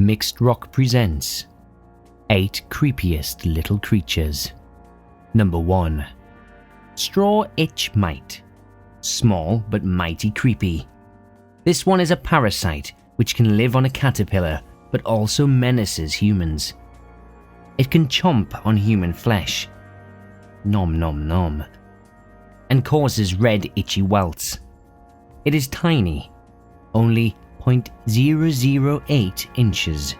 Mixed Rock presents 8 Creepiest Little Creatures. Number 1. Straw Itch Mite. Small but mighty creepy. This one is a parasite which can live on a caterpillar but also menaces humans. It can chomp on human flesh, nom nom nom, and causes red itchy welts. It is tiny, only 0.008 inches.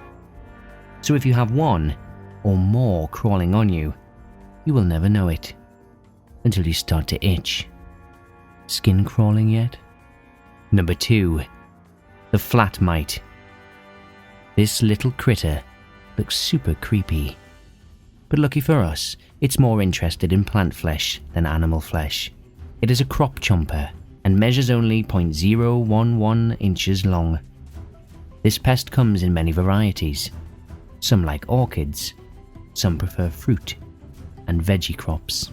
So if you have one or more crawling on you, you will never know it until you start to itch. Skin crawling yet? Number 2. The Flat Mite. This little critter looks super creepy. But lucky for us, it's more interested in plant flesh than animal flesh. It is a crop chomper and measures only 0.011 inches long. This pest comes in many varieties. Some like orchids, some prefer fruit and veggie crops.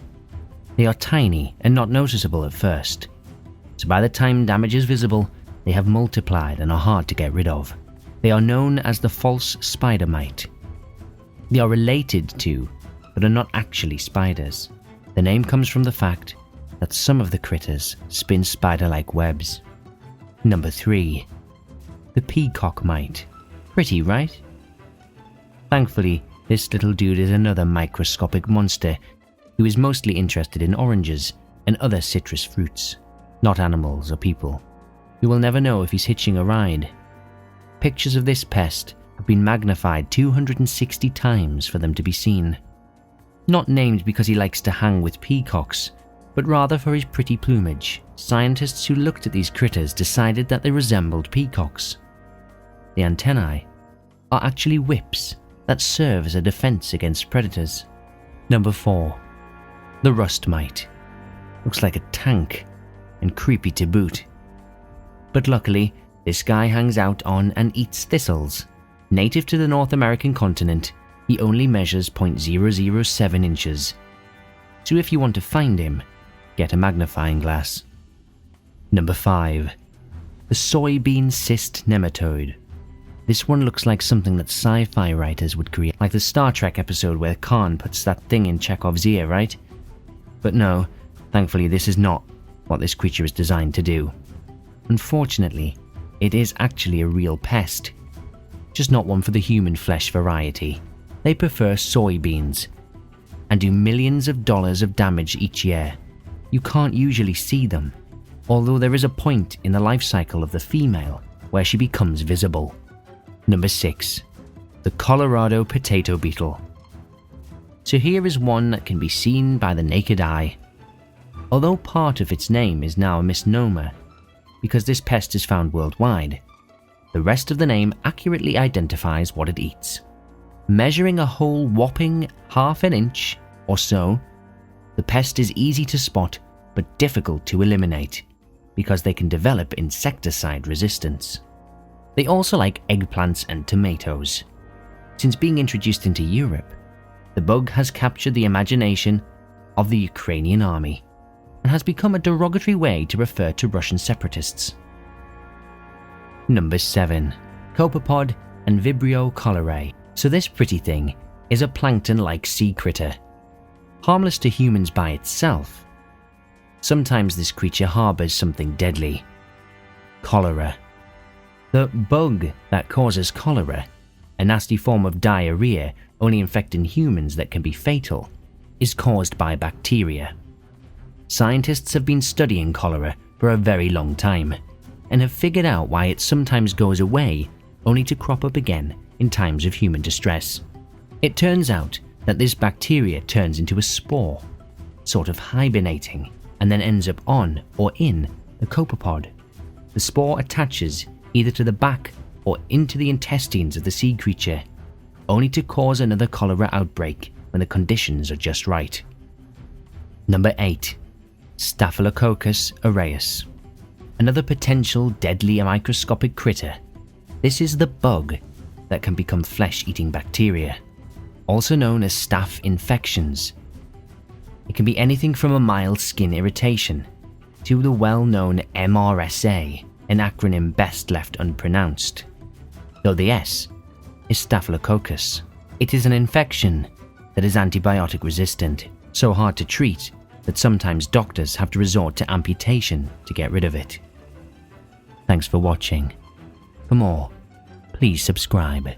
They are tiny and not noticeable at first, so by the time damage is visible, they have multiplied and are hard to get rid of. They are known as the false spider mite. They are related to, but are not actually spiders. The name comes from the fact that some of the critters spin spider-like webs. Number 3. The peacock mite. Pretty, right? Thankfully, this little dude is another microscopic monster who is mostly interested in oranges and other citrus fruits, not animals or people. You will never know if he's hitching a ride. Pictures of this pest have been magnified 260 times for them to be seen. Not named because he likes to hang with peacocks, but rather for his pretty plumage. Scientists who looked at these critters decided that they resembled peacocks. The antennae are actually whips that serve as a defense against predators. Number 4. The rust mite. Looks like a tank and creepy to boot. But luckily, this guy hangs out on and eats thistles. Native to the North American continent, he only measures 0.007 inches. So if you want to find him, get a magnifying glass. Number 5. The soybean cyst nematode. This one looks like something that sci-fi writers would create, like the Star Trek episode where Khan puts that thing in Chekhov's ear, right? But no, thankfully this is not what this creature is designed to do. Unfortunately, it is actually a real pest, just not one for the human flesh variety. They prefer soybeans and do millions of dollars of damage each year. You can't usually see them, although there is a point in the life cycle of the female where she becomes visible. Number 6. The Colorado potato beetle. So here is one that can be seen by the naked eye, although part of its name is now a misnomer because this pest is found worldwide. The rest of the name accurately identifies what it eats. Measuring a whole whopping ½ an inch or so, the pest is easy to spot but difficult to eliminate because they can develop insecticide resistance. They also like eggplants and tomatoes. Since being introduced into Europe, the bug has captured the imagination of the Ukrainian army and has become a derogatory way to refer to Russian separatists. Number 7. Copepod and Vibrio cholerae. So this pretty thing is a plankton-like sea critter, harmless to humans by itself. Sometimes this creature harbors something deadly. Cholera. The bug that causes cholera, a nasty form of diarrhea only infecting humans that can be fatal, is caused by bacteria. Scientists have been studying cholera for a very long time and have figured out why it sometimes goes away only to crop up again in times of human distress. It turns out that this bacteria turns into a spore, sort of hibernating, and then ends up on or in the copepod. The spore attaches either to the back or into the intestines of the sea creature, only to cause another cholera outbreak when the conditions are just right. Number 8. Staphylococcus aureus. Another potential deadly microscopic critter. This is the bug that can become flesh-eating bacteria, also known as staph infections. It can be anything from a mild skin irritation to the well-known MRSA, an acronym best left unpronounced, though the S is Staphylococcus. It is an infection that is antibiotic resistant, so hard to treat that sometimes doctors have to resort to amputation to get rid of it. Thanks for watching. For more, please subscribe.